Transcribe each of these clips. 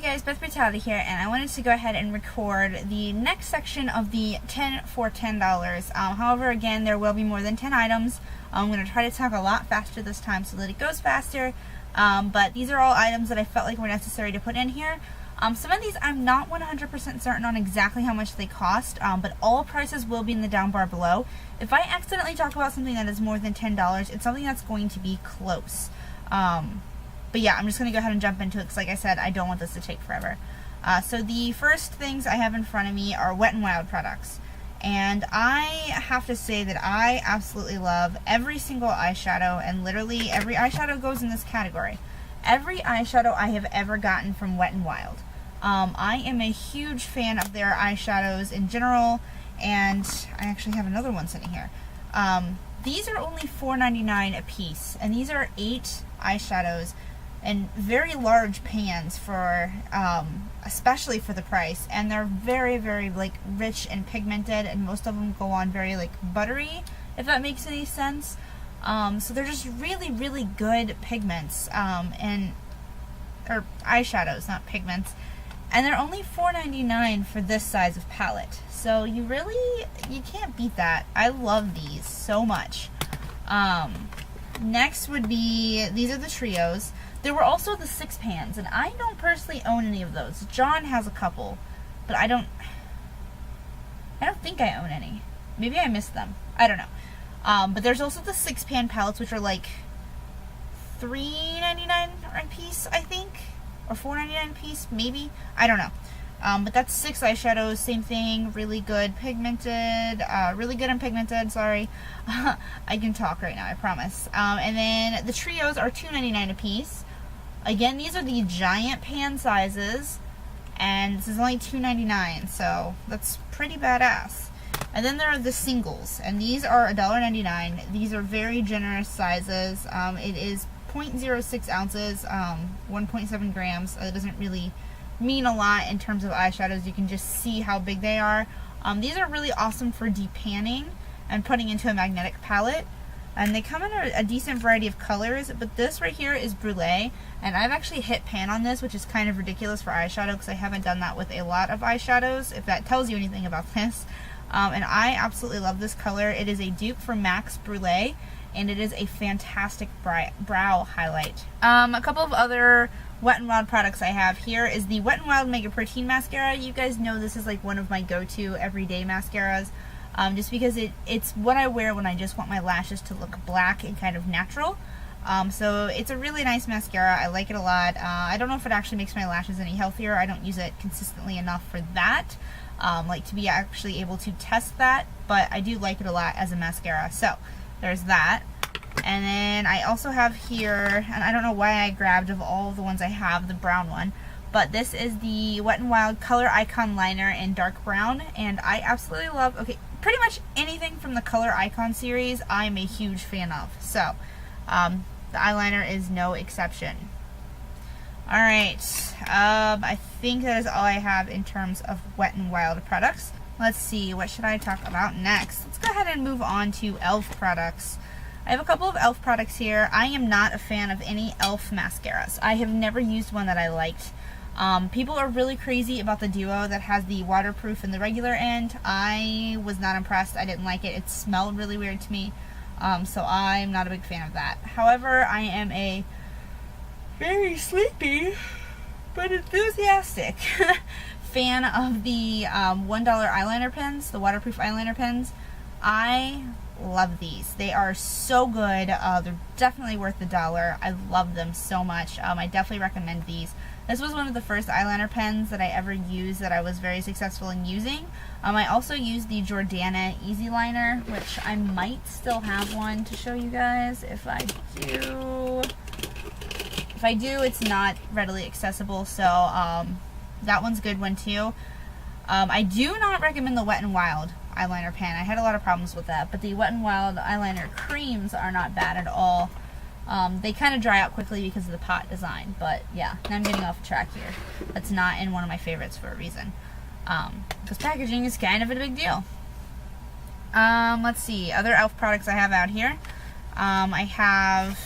guys, Beth Brutality here, and I wanted to go ahead and record the next section of the 10 for $10. However, again, there will be more than 10 items. I'm going to try to talk a lot faster this time so that it goes faster, but these are all items that I felt like were necessary to put in here. Some of these I'm not 100% certain on exactly how much they cost, but all prices will be in the down bar below. If I accidentally talk about something that is more than $10, it's something that's going to be close. But yeah, I'm just going to go ahead and jump into it because, like I said, I don't want this to take forever. So the first things I have in front of me are Wet n Wild products. And I have to say that I absolutely love every single eyeshadow, and literally every eyeshadow goes in this category. Every eyeshadow I have ever gotten from Wet n Wild. I am a huge fan of their eyeshadows in general, and I actually have another one sitting here. These are only $4.99 a piece, and these are 8 eyeshadows and very large pans for especially for the price, and they're very, very like rich and pigmented, and most of them go on very like buttery, if that makes any sense. So they're just really, really good pigments, or eyeshadows, not pigments, and they're only $4.99 for this size of palette. So you can't beat that. I love these so much. Next would be, these are the trios. There were also the 6 pans, and I don't personally own any of those. John has a couple, but I don't think I own any. Maybe I missed them. I don't know. But there's also the 6 pan palettes, which are like $3.99 a piece, I think, or $4.99 a piece, maybe. I don't know. But that's 6 eyeshadows, same thing, really good pigmented, really good and pigmented, sorry. I can talk right now, I promise. And then the trios are $2.99 a piece. Again, these are the giant pan sizes, and this is only $2.99, so that's pretty badass. And then there are the singles, and these are $1.99. These are very generous sizes. It is 0.06 ounces, 1.7 grams. It doesn't really mean a lot in terms of eyeshadows. You can just see how big they are. These are really awesome for depanning and putting into a magnetic palette, and they come in a decent variety of colors, but this right here is Brulee, and I've actually hit pan on this, which is kind of ridiculous for eyeshadow because I haven't done that with a lot of eyeshadows, if that tells you anything about this. And I absolutely love this color. It is a dupe from MAC's Brulee, and it is a fantastic brow highlight. A couple of other Wet n Wild products I have here is the Wet n Wild Mega Protein Mascara. You guys know this is like one of my go-to everyday mascaras, just because it's what I wear when I just want my lashes to look black and kind of natural. So it's a really nice mascara. I like it a lot. I don't know if it actually makes my lashes any healthier. I don't use it consistently enough for that, like to be actually able to test that, but I do like it a lot as a mascara. So there's that. And then I also have here, and I don't know why I grabbed of all of the ones I have, the brown one, but this is the Wet n Wild Color Icon Liner in dark brown, and I absolutely love, pretty much anything from the Color Icon series I'm a huge fan of. So, the eyeliner is no exception. Alright, I think that is all I have in terms of Wet n Wild products. Let's see, what should I talk about next? Let's go ahead and move on to e.l.f. products. I have a couple of e.l.f. products here. I am not a fan of any e.l.f. mascaras. I have never used one that I liked. People are really crazy about the duo that has the waterproof and the regular end. I was not impressed. I didn't like it. It smelled really weird to me. So I'm not a big fan of that. However, I am a very sleepy but enthusiastic fan of the $1 eyeliner pens, the waterproof eyeliner pens. I love these. They are so good. They're definitely worth the $1. I love them so much. I definitely recommend these. This was one of the first eyeliner pens that I ever used that I was very successful in using. I also used the Jordana Easyliner, which I might still have one to show you guys. If I do, it's not readily accessible, so that one's a good one too. I do not recommend the Wet n Wild eyeliner pen. I had a lot of problems with that, but the Wet n Wild eyeliner creams are not bad at all. They kind of dry out quickly because of the pot design, but yeah, now I'm getting off track here. That's not in one of my favorites for a reason. Because packaging is kind of a big deal. Let's see, other e.l.f. products I have out here. I have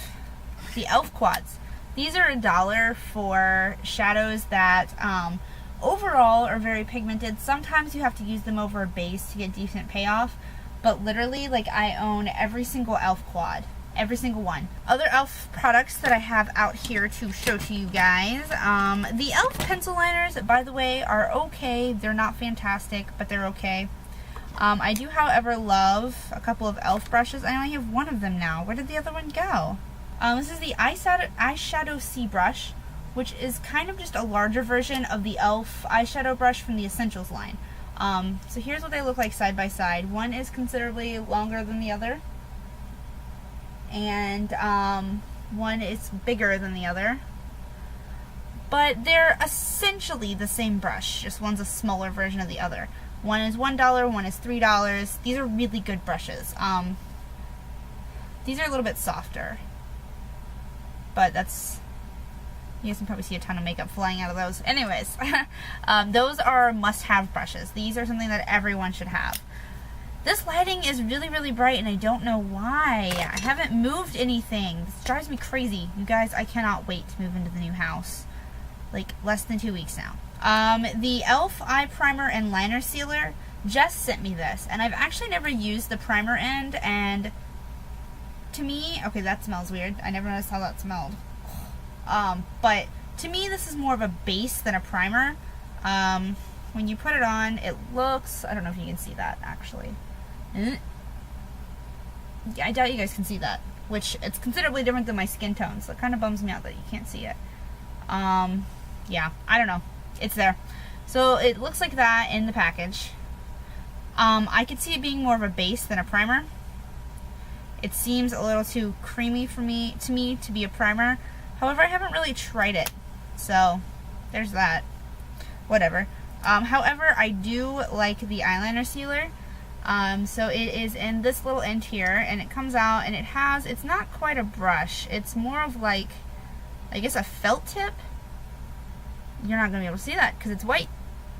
the e.l.f. quads. These are $1 for shadows that overall are very pigmented. Sometimes you have to use them over a base to get decent payoff, but literally, like, I own every single e.l.f. quad. Every single one. Other e.l.f. products that I have out here to show to you guys. The e.l.f. pencil liners, by the way, are okay. They're not fantastic, but they're okay. I do, however, love a couple of e.l.f. brushes. I only have one of them now. Where did the other one go? This is the Eyeshadow C brush, which is kind of just a larger version of the e.l.f. eyeshadow brush from the Essentials line. So here's what they look like side by side. One is considerably longer than the other, and one is bigger than the other. But they're essentially the same brush, just one's a smaller version of the other. One is $1, one is $3. These are really good brushes. These are a little bit softer, but that's, you guys can probably see a ton of makeup flying out of those. Anyways, those are must-have brushes. These are something that everyone should have. This lighting is really, really bright, and I don't know why. I haven't moved anything. This drives me crazy. You guys, I cannot wait to move into the new house. Like, less than 2 weeks now. The e.l.f. Eye Primer and Liner Sealer just sent me this, and I've actually never used the primer end, and to me, okay, that smells weird. I never noticed how that smelled. But to me, this is more of a base than a primer. When you put it on, it looks, I don't know if you can see that, actually. I doubt you guys can see that, which it's considerably different than my skin tone, so it kind of bums me out that you can't see it. Yeah, I don't know. It's there. So it looks like that in the package. I could see it being more of a base than a primer. It seems a little too creamy for me to be a primer. However, I haven't really tried it, so there's that. Whatever. However, I do like the eyeliner sealer. So it is in this little end here, and it comes out, and it has, it's not quite a brush. It's more of like, I guess, a felt tip. You're not going to be able to see that because it's white.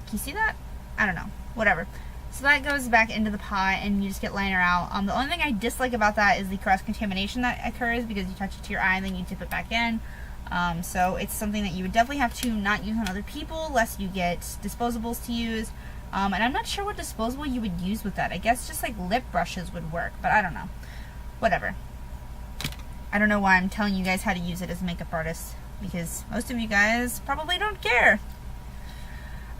Can you see that? I don't know. Whatever. So that goes back into the pot, and you just get liner out. The only thing I dislike about that is the cross-contamination that occurs because you touch it to your eye and then you dip it back in. So it's something that you would definitely have to not use on other people lest you get disposables to use. And I'm not sure what disposable you would use with that. I guess just like lip brushes would work, but I don't know. Whatever. I don't know why I'm telling you guys how to use it as a makeup artist, because most of you guys probably don't care.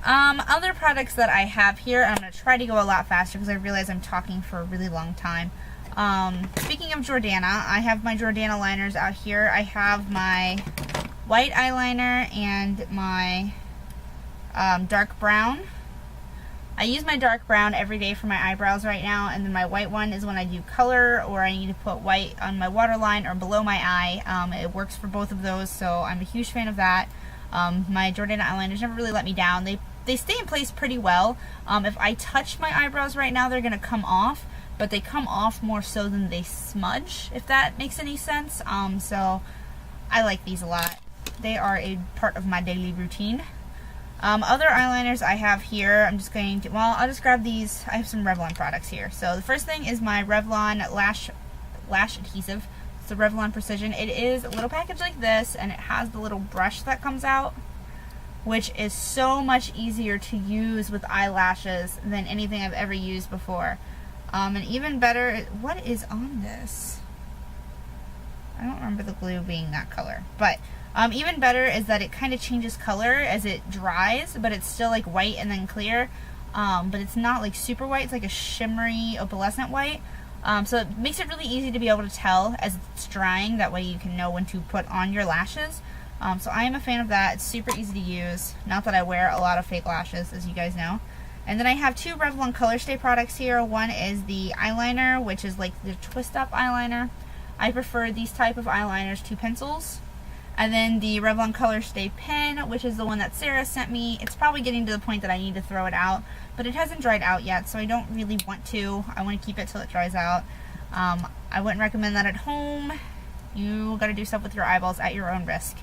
Other products that I have here, I'm going to try to go a lot faster because I realize I'm talking for a really long time. Speaking of Jordana, I have my Jordana liners out here. I have my white eyeliner and my dark brown. I use my dark brown every day for my eyebrows right now, and then my white one is when I do color or I need to put white on my waterline or below my eye. It works for both of those, so I'm a huge fan of that. My Jordana eyeliners never really let me down. They stay in place pretty well. If I touch my eyebrows right now, they're going to come off, but they come off more so than they smudge, if that makes any sense. So I like these a lot. They are a part of my daily routine. Other eyeliners I have here, I'm just going to, well, I'll just grab these. I have some Revlon products here. So the first thing is my Revlon Lash Adhesive. It's the Revlon Precision. It is a little package like this, and it has the little brush that comes out, which is so much easier to use with eyelashes than anything I've ever used before. And even better, what is on this? I don't remember the glue being that color, but even better is that it kind of changes color as it dries, but it's still like white and then clear, but it's not like super white. It's like a shimmery opalescent white. So it makes it really easy to be able to tell as it's drying. That way you can know when to put on your lashes. So I am a fan of that. It's super easy to use. Not that I wear a lot of fake lashes, as you guys know. And then I have two Revlon Colorstay products here. One is the eyeliner, which is like the twist up eyeliner. I prefer these type of eyeliners to pencils. And then the Revlon Colorstay pen, which is the one that Sarah sent me. It's probably getting to the point that I need to throw it out, but it hasn't dried out yet, so I don't really want to. I want to keep it till it dries out. I wouldn't recommend that at home. You got to do stuff with your eyeballs at your own risk.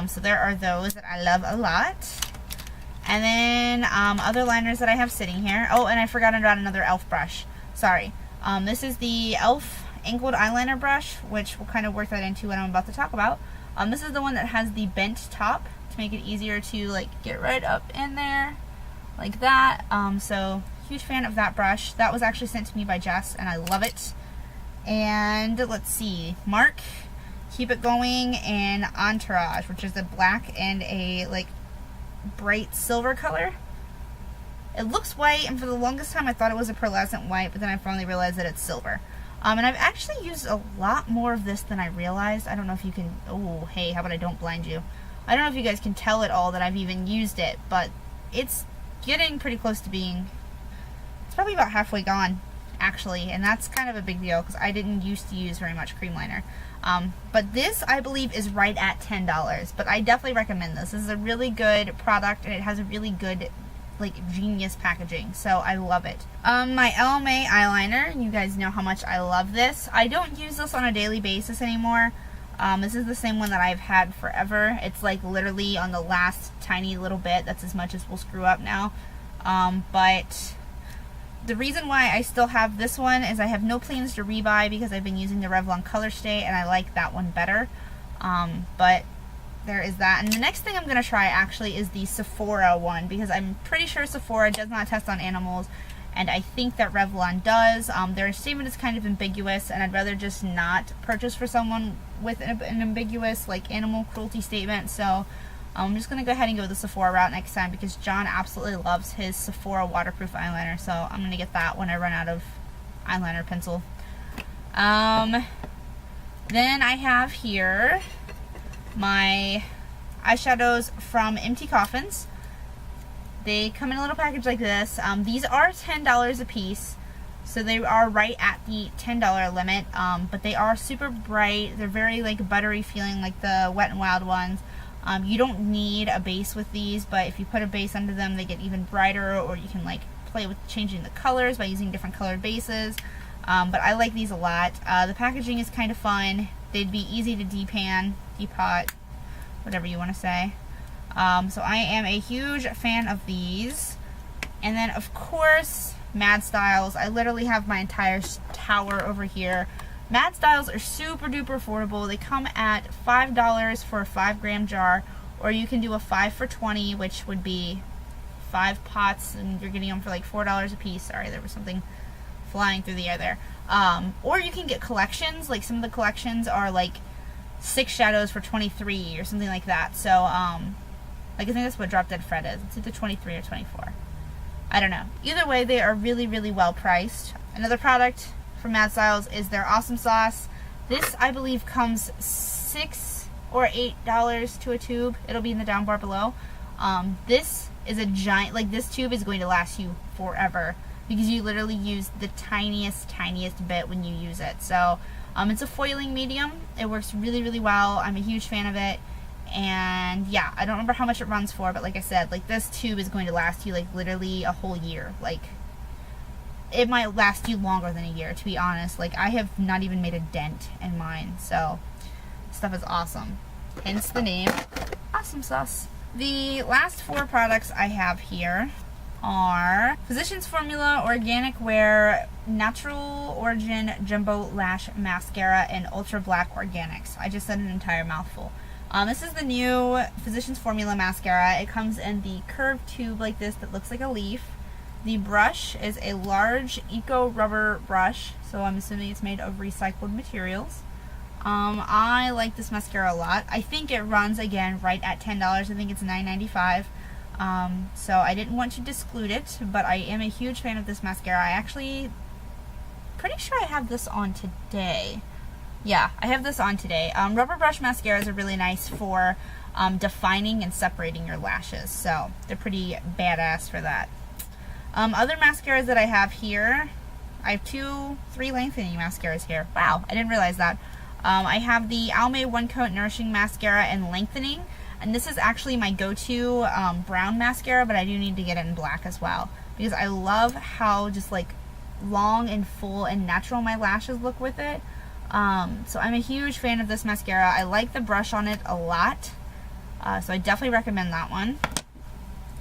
So there are those that I love a lot. And then other liners that I have sitting here. Oh, and I forgot about another e.l.f. brush. Sorry. This is the e.l.f. Angled Eyeliner Brush, which will kind of work that into what I'm about to talk about. This is the one that has the bent top to make it easier to like get right up in there like that. So huge fan of that brush. That was actually sent to me by Jess and I love it. And let's see, Mark, Keep It Going, and Entourage, which is a black and a like bright silver color. It looks white, and for the longest time I thought it was a pearlescent white, but then I finally realized that it's silver. And I've actually used a lot more of this than I realized. I don't know if you can, oh hey, how about I don't blind you? I don't know if you guys can tell at all that I've even used it, but it's getting pretty close to being, it's probably about halfway gone actually, and that's kind of a big deal because I didn't used to use very much cream liner. But this I believe is right at $10, but I definitely recommend this. This is a really good product and it has a really good like genius packaging, so I love it. My LMA eyeliner, you guys know how much I love this. I don't use this on a daily basis anymore. This is the same one that I've had forever. It's like literally on the last tiny little bit. That's as much as we'll screw up now. But the reason why I still have this one is I have no plans to rebuy because I've been using the Revlon Colorstay and I like that one better. But there is that. And the next thing I'm going to try actually is the Sephora one because I'm pretty sure Sephora does not test on animals and I think that Revlon does. Their statement is kind of ambiguous and I'd rather just not purchase for someone with an ambiguous like animal cruelty statement. So I'm just going to go ahead and go the Sephora route next time because John absolutely loves his Sephora waterproof eyeliner. So I'm going to get that when I run out of eyeliner pencil. Then I have here my eyeshadows from Empty Coffins. They come in a little package like this. These are $10 a piece, so they are right at the $10 limit, but they are super bright. They're very like buttery feeling like the Wet n Wild ones. You don't need a base with these, but if you put a base under them they get even brighter, or you can like play with changing the colors by using different colored bases. But I like these a lot. The packaging is kind of fun. They'd be easy to depot, whatever you want to say. So I am a huge fan of these. And then of course Mad Styles. I literally have my entire tower over here. Mad Styles are super duper affordable. They come at $5 for a 5-gram jar, or you can do a 5 for $20, which would be 5 pots, and you're getting them for like $4 a piece. Sorry, there was something flying through the air there. Or you can get collections. Like some of the collections are like 6 shadows for $23 or something like that. So like I think that's what Drop Dead Fred is. It's either 23 or 24. I don't know. Either way, they are really, really well priced. Another product from Mad Styles is their Awesome Sauce. This, I believe, comes $6 or $8 to a tube. It'll be in the down bar below. This is a giant, like this tube is going to last you forever because you literally use the tiniest bit when you use it. So it's a foiling medium. It works really, really well. I'm a huge fan of it. And yeah, I don't remember how much it runs for, but like I said, like this tube is going to last you like literally a whole year. Like it might last you longer than a year, to be honest. Like I have not even made a dent in mine. So stuff is awesome. Hence the name Awesome Sauce. The last 4 products I have here are Physicians Formula Organic Wear Natural Origin Jumbo Lash Mascara and Ultra Black Organics. I just said an entire mouthful. This is the new Physicians Formula Mascara. It comes in the curved tube like this that looks like a leaf. The brush is a large eco rubber brush, so I'm assuming it's made of recycled materials. I like this mascara a lot. I think it runs, again, right at $10. I think it's $9.95. So I didn't want to disclude it, but I am a huge fan of this mascara. I actually, pretty sure I have this on today. Yeah, I have this on today. Rubber brush mascaras are really nice for defining and separating your lashes, so they're pretty badass for that. Other mascaras that I have here, I have 3 lengthening mascaras here. Wow, I didn't realize that. I have the Almay One Coat Nourishing Mascara and Lengthening, and this is actually my go-to brown mascara, but I do need to get it in black as well, because I love how just like long and full and natural my lashes look with it. So I'm a huge fan of this mascara. I like the brush on it a lot, so I definitely recommend that one.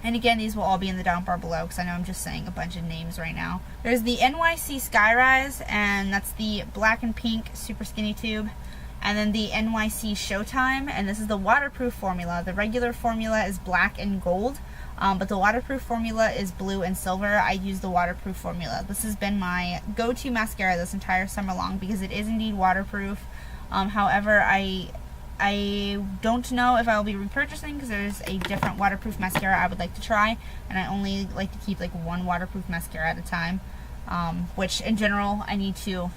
And again, these will all be in the down bar below because I know I'm just saying a bunch of names right now. There's the NYC Skyrise, and that's the black and pink super skinny tube. and then the NYC Showtime, and this is the waterproof formula. The regular formula is black and gold, but the waterproof formula is blue and silver. I use the waterproof formula. This has been my go-to mascara this entire summer long because it is indeed waterproof. However, I don't know if I will be repurchasing because there's a different waterproof mascara I would like to try, and I only like to keep like one waterproof mascara at a time, which in general I need to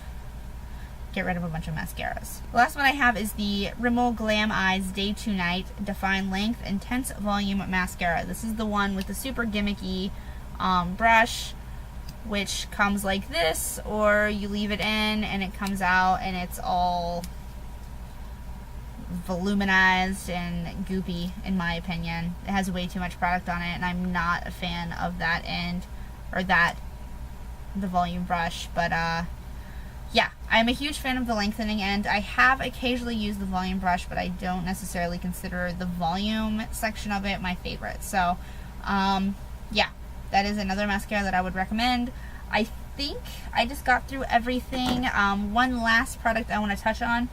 get rid of a bunch of mascaras. The last one I have is the Rimmel Glam Eyes Day to Night Define Length Intense Volume Mascara. This is the one with the super gimmicky brush, which comes like this, or you leave it in and it comes out and it's all voluminized and goopy, in my opinion. It has way too much product on it, and I'm not a fan of that end, or the volume brush, but yeah, I'm a huge fan of the lengthening end. I have occasionally used the volume brush, but I don't necessarily consider the volume section of it my favorite. So, yeah, that is another mascara that I would recommend. I think I just got through everything. One last product I want to touch on.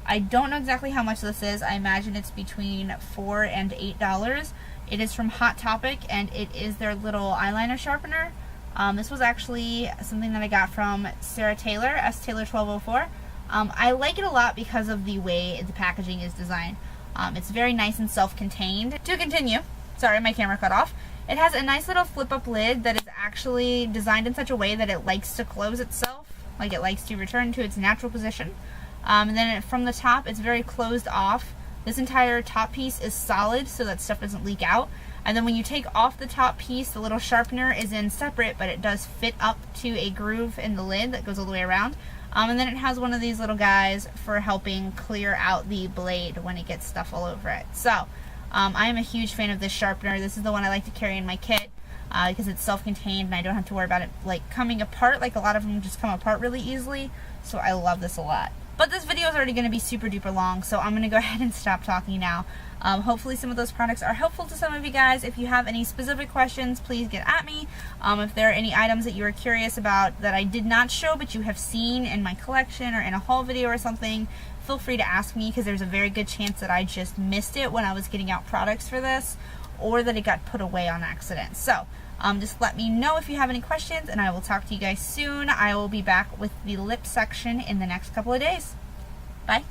I don't know exactly how much this is. I imagine it's between $4 and $8. It is from Hot Topic, and it is their little eyeliner sharpener. This was actually something that I got from Sarah Taylor, S. Taylor 1204. I like it a lot because of the way the packaging is designed. It's very nice and self-contained. To continue, sorry, my camera cut off. It has a nice little flip-up lid that is actually designed in such a way that it likes to close itself, like it likes to return to its natural position. And then from the top, it's very closed off. This entire top piece is solid so that stuff doesn't leak out. And then when you take off the top piece, the little sharpener is in separate, but it does fit up to a groove in the lid that goes all the way around. And then it has one of these little guys for helping clear out the blade when it gets stuff all over it. So, I am a huge fan of this sharpener. This is the one I like to carry in my kit because it's self-contained and I don't have to worry about it like coming apart. Like a lot of them just come apart really easily. So I love this a lot. But this video is already going to be super duper long, so I'm going to go ahead and stop talking now. Hopefully some of those products are helpful to some of you guys. If you have any specific questions, please get at me. If there are any items that you are curious about that I did not show but you have seen in my collection or in a haul video or something, feel free to ask me because there's a very good chance that I just missed it when I was getting out products for this, or that it got put away on accident. So just let me know if you have any questions, and I will talk to you guys soon. I will be back with the lip section in the next couple of days. Bye.